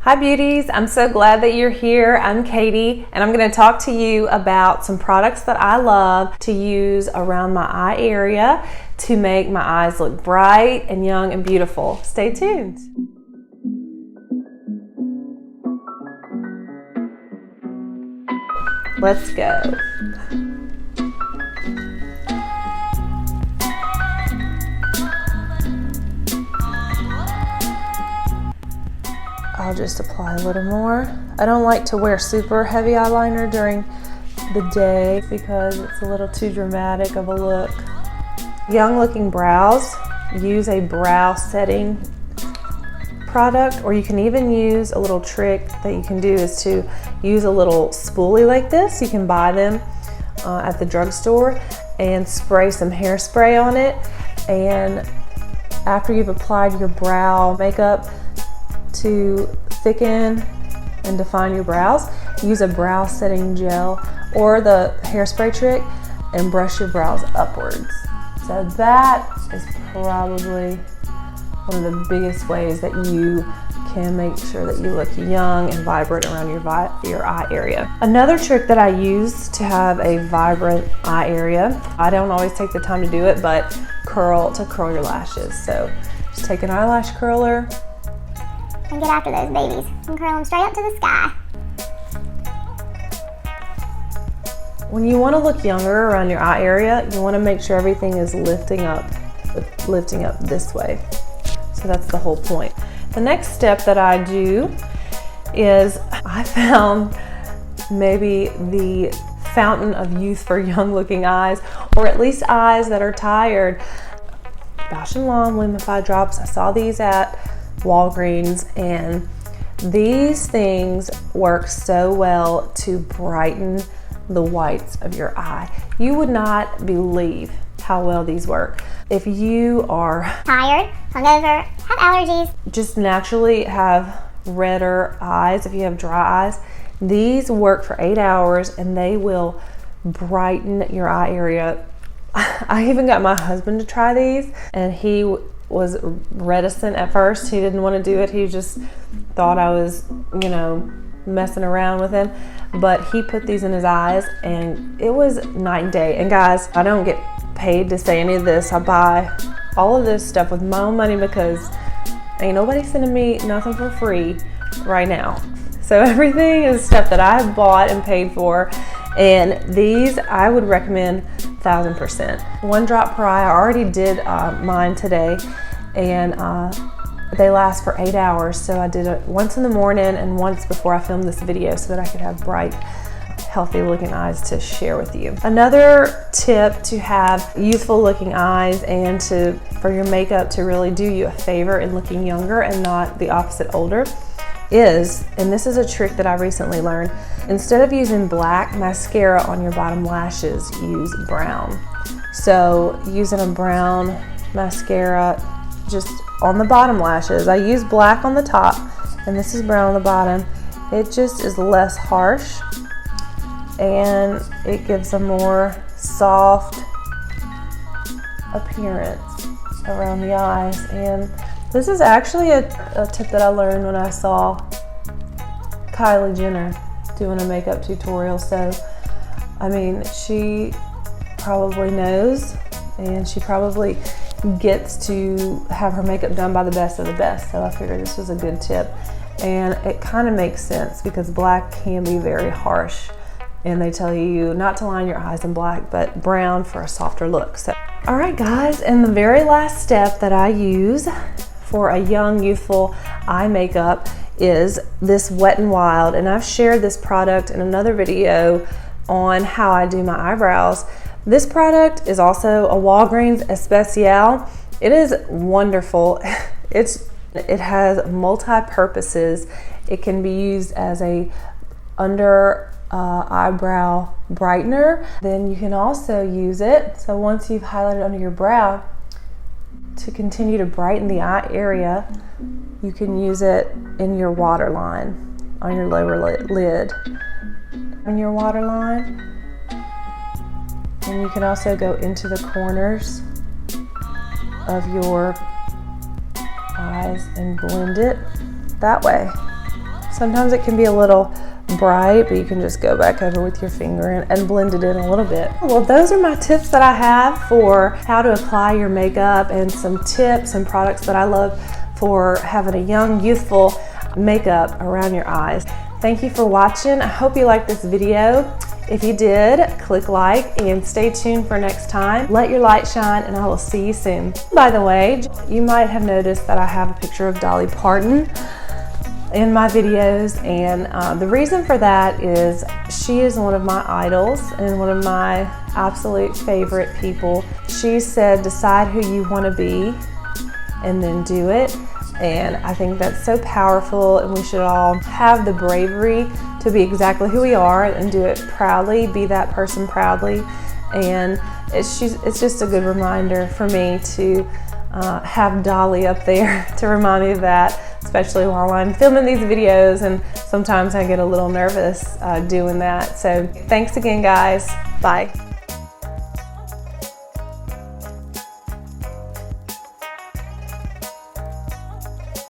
Hi beauties, I'm so glad that you're here. I'm Katie and I'm going to talk to you about some products that I love to use around my eye area to make my eyes look bright and young and beautiful. Stay tuned. Let's go. I'll just apply a little more. I don't like to wear super heavy eyeliner during the day because it's a little too dramatic of a look. Young looking brows, use a brow setting product, or you can even use a little trick that you can do is to use a little spoolie like this. You can buy them at the drugstore and spray some hairspray on it. And after you've applied your brow makeup to thicken and define your brows, use a brow setting gel or the hairspray trick and brush your brows upwards. So that is probably one of the biggest ways that you can make sure that you look young and vibrant around your eye area. Another trick that I use to have a vibrant eye area, I don't always take the time to do it, but curl your lashes. So just take an eyelash curler and get after those babies and curl them straight up to the sky. When you want to look younger around your eye area, you want to make sure everything is lifting up this way. So that's the whole point. The next step that I do is I found maybe the fountain of youth for young looking eyes, or at least eyes that are tired. Bausch & Lomb Lumify drops. I saw these at Walgreens, and these things work so well to brighten the whites of your eye. You would not believe how well these work. If you are tired, hungover, have allergies, just naturally have redder eyes, if you have dry eyes, these work for 8 hours and they will brighten your eye area. I even got my husband to try these, and he was reticent at first. He didn't want to do it. He just thought I was, messing around with him. But he put these in his eyes and it was night and day. And guys, I don't get paid to say any of this. I buy all of this stuff with my own money because ain't nobody sending me nothing for free right now. So everything is stuff that I have bought and paid for. And these I would recommend 1000%. 1 drop per eye. I already did mine today, and they last for 8 hours. So I did it once in the morning and once before I filmed this video so that I could have bright, healthy looking eyes to share with you. Another tip to have youthful looking eyes and for your makeup to really do you a favor in looking younger and not the opposite, older, is, and this is a trick that I recently learned, instead of using black mascara on your bottom lashes, use brown. So using a brown mascara just on the bottom lashes. I use black on the top and this is brown on the bottom. It just is less harsh and it gives a more soft appearance around the eyes. And this is actually a tip that I learned when I saw Kylie Jenner doing a makeup tutorial. So, I mean, she probably knows, and she probably gets to have her makeup done by the best of the best. So I figured this was a good tip. And it kind of makes sense because black can be very harsh. And they tell you not to line your eyes in black, but brown for a softer look. So, all right guys, and the very last step that I use for a young, youthful eye makeup is this Wet n Wild. And I've shared this product in another video on how I do my eyebrows. This product is also a Walgreens Especial. It is wonderful. It has multi-purposes. It can be used as a under eyebrow brightener. Then you can also use it, so once you've highlighted under your brow, to continue to brighten the eye area, you can use it in your waterline, on your lower lid, in your waterline. And you can also go into the corners of your eyes and blend it that way. Sometimes it can be a little bright, but you can just go back over with your finger and blend it in a little bit. Well, those are my tips that I have for how to apply your makeup, and some tips and products that I love for having a young, youthful makeup around your eyes. Thank you for watching. I hope you liked this video. If you did, click like and stay tuned for next time. Let your light shine, and I will see you soon. By the way, you might have noticed that I have a picture of Dolly Parton in my videos, and the reason for that is she is one of my idols and one of my absolute favorite people. She said, decide who you want to be and then do it. And I think that's so powerful, and we should all have the bravery to be exactly who we are and do it proudly, be that person proudly. And it's just a good reminder for me to have Dolly up there to remind me of that, especially while I'm filming these videos, and sometimes I get a little nervous doing that. So thanks again, guys. Bye.